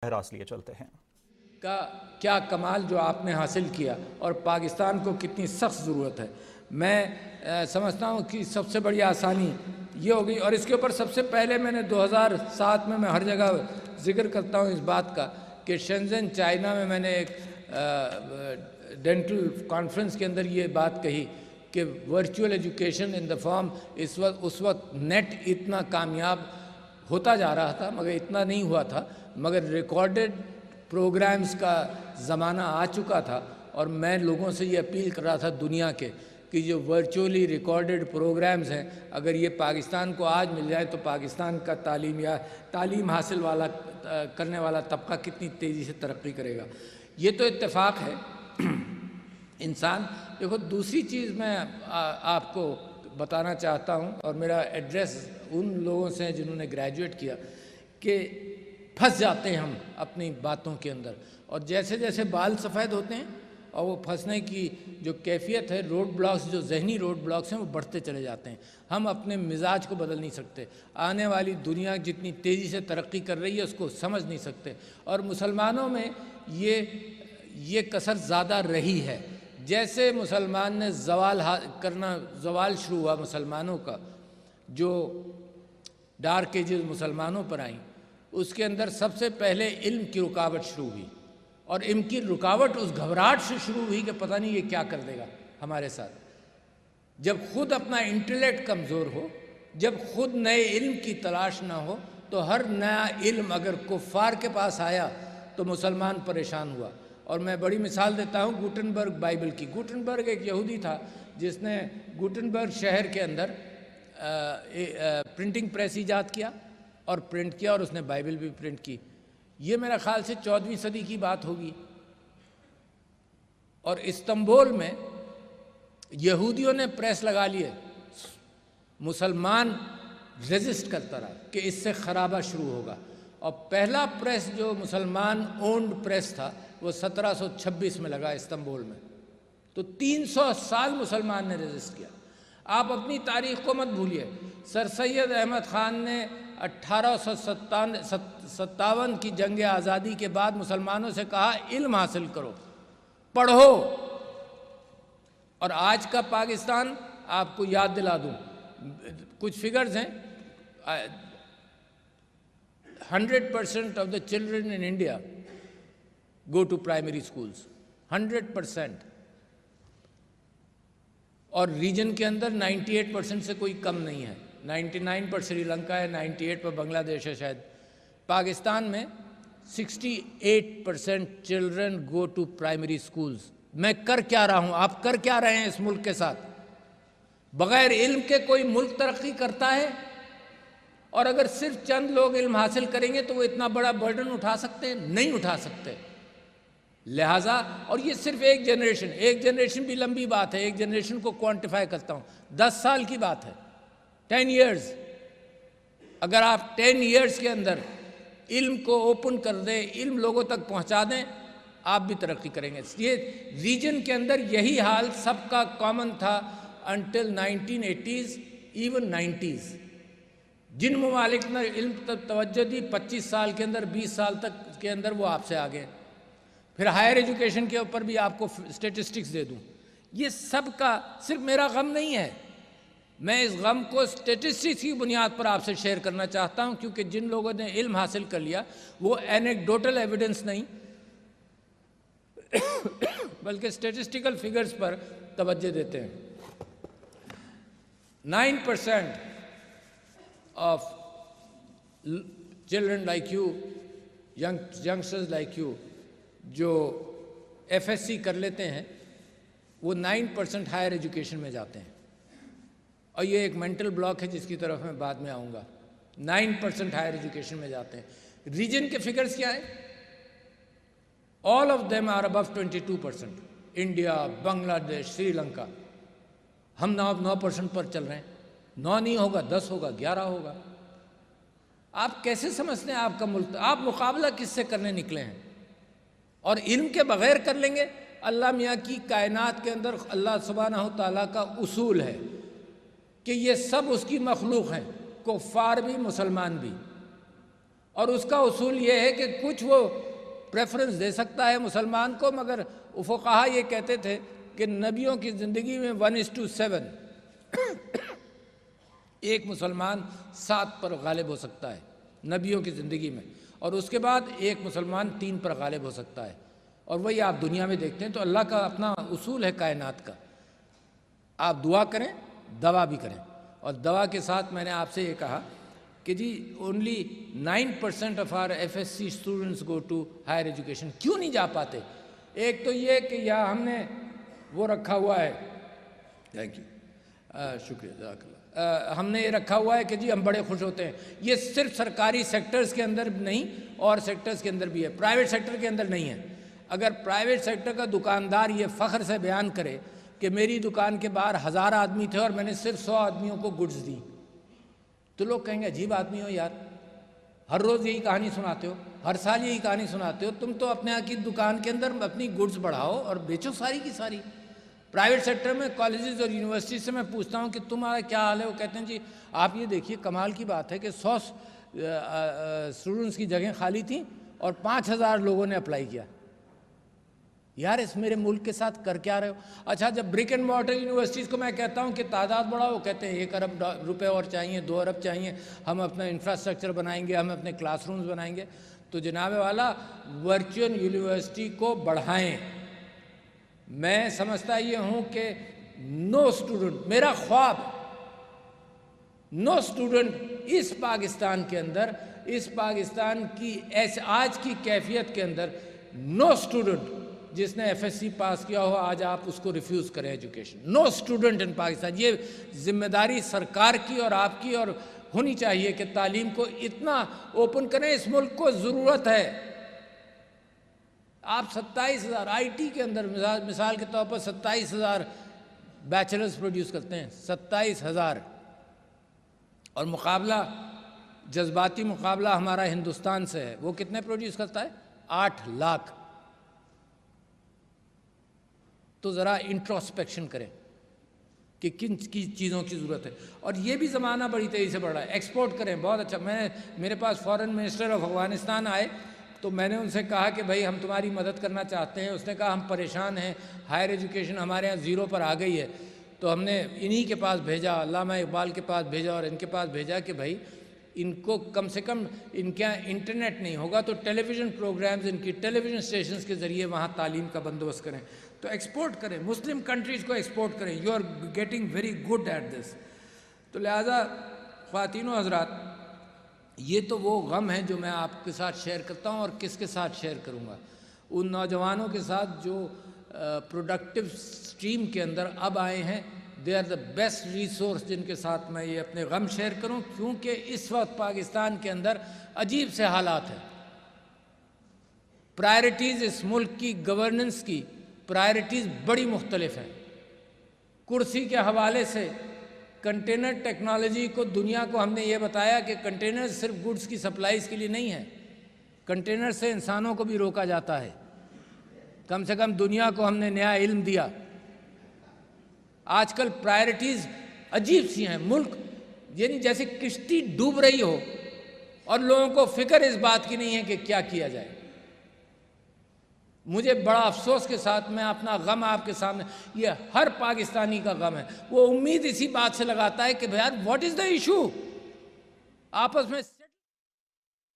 راست لیے چلتے ہیں کا کیا کمال جو آپ نے حاصل کیا اور پاکستان کو کتنی سخت ضرورت ہے۔ میں سمجھتا ہوں کہ سب سے بڑی آسانی یہ ہوگی، اور اس کے اوپر سب سے پہلے میں نے 2007 میں ہر جگہ ذکر کرتا ہوں اس بات کا کہ شنزن چائنا میں نے ایک ڈینٹل کانفرنس کے اندر یہ بات کہی کہ virtual education in the form اس وقت نیٹ اتنا کامیاب ہوتا جا رہا تھا، مگر اتنا نہیں ہوا تھا، مگر ریکارڈڈ پروگرامز کا زمانہ آ چکا تھا، اور میں لوگوں سے یہ اپیل کر رہا تھا دنیا کے کہ جو ورچولی ریکارڈڈ پروگرامز ہیں اگر یہ پاکستان کو آج مل جائے تو پاکستان کا تعلیم حاصل کرنے والا طبقہ کتنی تیزی سے ترقی کرے گا۔ یہ تو اتفاق ہے انسان۔ دیکھو دوسری چیز میں آپ کو بتانا چاہتا ہوں، اور میرا ایڈریس ان لوگوں سے جنہوں نے گریجویٹ کیا، کہ پھنس جاتے ہیں ہم اپنی باتوں کے اندر، اور جیسے جیسے بال سفید ہوتے ہیں اور وہ پھنسنے کی جو کیفیت ہے، روڈ بلاکس جو ذہنی روڈ بلاکس ہیں وہ بڑھتے چلے جاتے ہیں۔ ہم اپنے مزاج کو بدل نہیں سکتے، آنے والی دنیا جتنی تیزی سے ترقی کر رہی ہے اس کو سمجھ نہیں سکتے، اور مسلمانوں میں یہ کثر زیادہ رہی ہے۔ جیسے مسلمان نے زوال شروع ہوا مسلمانوں کا، جو ڈارک ایجز مسلمانوں پر آئیں، اس کے اندر سب سے پہلے علم کی رکاوٹ شروع ہوئی، اور علم کی رکاوٹ اس گھبراہٹ سے شروع ہوئی کہ پتہ نہیں یہ کیا کر دے گا ہمارے ساتھ۔ جب خود اپنا انٹلیکٹ کمزور ہو، جب خود نئے علم کی تلاش نہ ہو، تو ہر نیا علم اگر کفار کے پاس آیا تو مسلمان پریشان ہوا۔ اور میں بڑی مثال دیتا ہوں گوٹنبرگ بائبل کی۔ گوٹنبرگ ایک یہودی تھا جس نے گوٹنبرگ شہر کے اندر پرنٹنگ پریس ایجاد کیا اور پرنٹ کیا، اور اس نے بائبل بھی پرنٹ کی۔ یہ میرا خیال سے 14ویں صدی کی بات ہوگی، اور استنبول میں یہودیوں نے پریس لگا لیے، مسلمان ریزسٹ کرتا رہا کہ اس سے خرابہ شروع ہوگا، اور پہلا پریس جو مسلمان اونڈ پریس تھا وہ 1726 میں لگا استنبول میں۔ تو 300 سال مسلمان نے ریزسٹ کیا۔ آپ اپنی تاریخ کو مت بھولیے۔ سر سید احمد خان نے 1857 کی جنگ آزادی کے بعد مسلمانوں سے کہا علم حاصل کرو، پڑھو، اور آج کا پاکستان آپ کو یاد دلا دوں، کچھ فگرز ہیں۔ 100% of the children in India go to primary schools, 100%، اور ریجن کے اندر 98% سے کوئی کم نہیں ہے۔ 99 پر سری لنکا ہے، 98 پر بنگلہ دیش ہے شاید۔ پاکستان میں 68% children go to primary schools. میں کر کیا رہا ہوں، آپ کر کیا رہے ہیں اس ملک کے ساتھ؟ بغیر علم کے کوئی ملک ترقی کرتا ہے؟ اور اگر صرف چند لوگ علم حاصل کریں گے تو وہ اتنا بڑا برڈن اٹھا سکتے ہیں؟ نہیں اٹھا سکتے۔ لہٰذا، اور یہ صرف ایک جنریشن بھی لمبی بات ہے، ایک جنریشن کو کوانٹیفائی کرتا ہوں، 10 سال کی بات ہے، 10 ایئرز۔ اگر آپ 10 ایئرز کے اندر علم کو اوپن کر دیں، علم لوگوں تک پہنچا دیں، آپ بھی ترقی کریں گے۔ یہ ریجن کے اندر یہی حال سب کا کامن تھا انٹل 1980s ایون 90s۔ جن ممالک نے علم تک توجہ دی 25 سال کے اندر، 20 سال تک کے اندر وہ آپ سے آگے۔ پھر ہائر ایجوکیشن کے اوپر بھی آپ کو اسٹیٹسٹکس دے دوں۔ یہ سب کا صرف میرا غم نہیں ہے، میں اس غم کو اسٹیٹسٹکس کی بنیاد پر آپ سے شیئر کرنا چاہتا ہوں، کیونکہ جن لوگوں نے علم حاصل کر لیا وہ اینیکڈوٹل ایویڈنس نہیں بلکہ اسٹیٹسٹیکل فگرز پر توجہ دیتے ہیں۔ 9% of children like you, youngsters like you, جو FSC کر لیتے ہیں وہ 9% ہائر ایجوکیشن میں جاتے ہیں، اور یہ ایک مینٹل بلاک ہے جس کی طرف میں بعد میں آؤں گا۔ 9% ہائر ایجوکیشن میں جاتے ہیں۔ ریجن کے فگرز کیا ہیں؟ all of them are above 22%۔ India, بنگلہ دیش، سری لنکا۔ ہم 9% پر چل رہے ہیں۔ 9 نہیں ہوگا، 10 ہوگا، 11 ہوگا۔ آپ کیسے سمجھتے ہیں آپ کا ملک؟ آپ مقابلہ کس سے کرنے نکلے ہیں؟ اور علم کے بغیر کر لیں گے؟ اللہ میاں کی کائنات کے اندر اللہ سبحانہ تعالیٰ کا اصول ہے کہ یہ سب اس کی مخلوق ہیں، کفار بھی مسلمان بھی، اور اس کا اصول یہ ہے کہ کچھ وہ پریفرنس دے سکتا ہے مسلمان کو، مگر فقہا یہ کہتے تھے کہ نبیوں کی زندگی میں 1:7 ایک مسلمان 7 پر غالب ہو سکتا ہے نبیوں کی زندگی میں، اور اس کے بعد ایک مسلمان 3 پر غالب ہو سکتا ہے، اور وہی آپ دنیا میں دیکھتے ہیں۔ تو اللہ کا اپنا اصول ہے کائنات کا، آپ دعا کریں، دوا بھی کریں، اور دوا کے ساتھ میں نے آپ سے یہ کہا کہ جی only 9% of our FSC students go to higher education. کیوں نہیں جا پاتے؟ ایک تو یہ کہ یا ہم نے وہ رکھا ہوا ہے، تھینک یو، شکریہ، جزاک اللہ، ہم نے یہ رکھا ہوا ہے کہ جی ہم بڑے خوش ہوتے ہیں۔ یہ صرف سرکاری سیکٹرز کے اندر نہیں، اور سیکٹرز کے اندر بھی ہے، پرائیویٹ سیکٹر کے اندر نہیں ہے۔ اگر پرائیویٹ سیکٹر کا دکاندار یہ فخر سے بیان کرے کہ میری دکان کے باہر 1000 آدمی تھے اور میں نے صرف 100 آدمیوں کو گڈز دی، تو لوگ کہیں گے عجیب آدمی ہو یار، ہر روز یہی کہانی سناتے ہو، ہر سال یہی کہانی سناتے ہو، تم تو اپنے یہاں کی دکان کے اندر اپنی گڈز بڑھاؤ اور بیچو ساری کی ساری۔ پرائیویٹ سیکٹر میں کالجز اور یونیورسٹی سے میں پوچھتا ہوں کہ تمہارا کیا حال ہے، وہ کہتے ہیں جی آپ یہ دیکھیے کمال کی بات ہے کہ 100 اسٹوڈنٹس کی جگہیں خالی تھیں اور 5000 لوگوں نے اپلائی کیا۔ یار اس میرے ملک کے ساتھ کر کیا رہے ہو؟ اچھا جب برک اینڈ مارٹر یونیورسٹیز کو میں کہتا ہوں کہ تعداد بڑھاؤ، وہ کہتے ہیں 1 ارب روپے اور چاہیے، 2 ارب چاہیے، ہم اپنا انفراسٹرکچر بنائیں گے، ہم اپنے کلاس رومز بنائیں گے۔ تو جناب والا ورچوئل یونیورسٹی کو بڑھائیں۔ میں سمجھتا یہ ہوں کہ نو اسٹوڈنٹ، میرا خواب، نو اسٹوڈنٹ اس پاکستان کے اندر، اس پاکستان کی آج کی کیفیت کے اندر، نو اسٹوڈنٹ جس نے FSC پاس کیا ہو آج آپ اس کو ریفیوز کریں education, no student in Pakistan. یہ ذمہ داری سرکار کی اور آپ کی اور ہونی چاہیے کہ تعلیم کو اتنا اوپن کریں، اس ملک کو ضرورت ہے۔ آپ 27,000 IT کے اندر مثال کے طور پر 27,000 بیچلرز پروڈیوس کرتے ہیں، 27,000، اور مقابلہ، جذباتی مقابلہ ہمارا ہندوستان سے ہے، وہ کتنے پروڈیوس کرتا ہے؟ 8 لاکھ۔ تو ذرا انٹروسپیکشن کریں کہ کن کی چیزوں کی ضرورت ہے، اور یہ بھی زمانہ بڑی تیزی سے بڑھ رہا ہے۔ ایکسپورٹ کریں، بہت اچھا۔ میرے پاس فارن منسٹر آف افغانستان آئے تو میں نے ان سے کہا کہ بھائی ہم تمہاری مدد کرنا چاہتے ہیں۔ اس نے کہا ہم پریشان ہیں، ہائر ایجوکیشن ہمارے ہاں 0 پر آ گئی ہے۔ تو ہم نے انہی کے پاس بھیجا، علامہ اقبال کے پاس بھیجا اور ان کے پاس بھیجا کہ بھائی ان کو کم سے کم ان کے انٹرنیٹ نہیں ہوگا تو ٹیلی ویژن پروگرامز ان کی ٹیلی ویژن اسٹیشنز کے ذریعے وہاں تعلیم کا بندوبست کریں۔ تو ایکسپورٹ کریں، مسلم کنٹریز کو ایکسپورٹ کریں۔ You are getting very good at this. تو لہٰذا خواتین و حضرات، یہ تو وہ غم ہے جو میں آپ کے ساتھ شیئر کرتا ہوں، اور کس کے ساتھ شیئر کروں گا؟ ان نوجوانوں کے ساتھ جو پروڈکٹیو اسٹریم کے اندر اب آئے ہیں، they are the best resource جن کے ساتھ میں یہ اپنے غم شیئر کروں، کیونکہ اس وقت پاکستان کے اندر عجیب سے حالات ہیں۔ پرائرٹیز اس ملک کی گورننس کی پرائرٹیز بڑی مختلف ہیں۔ کرسی کے حوالے سے کنٹینر ٹیکنالوجی کو دنیا کو ہم نے یہ بتایا کہ کنٹینر صرف گڈز کی سپلائیز کے لیے نہیں ہے، کنٹینر سے انسانوں کو بھی روکا جاتا ہے۔ کم سے کم دنیا کو ہم نے نیا علم دیا۔ آج کل پرائرٹیز عجیب سی ہیں، ملک یعنی جیسے کشتی ڈوب رہی ہو اور لوگوں کو فکر اس بات کی نہیں ہے کہ کیا کیا جائے۔ مجھے بڑا افسوس کے ساتھ میں اپنا غم آپ کے سامنے، یہ ہر پاکستانی کا غم ہے، وہ امید اسی بات سے لگاتا ہے کہ یار واٹ از دا ایشو، آپس میں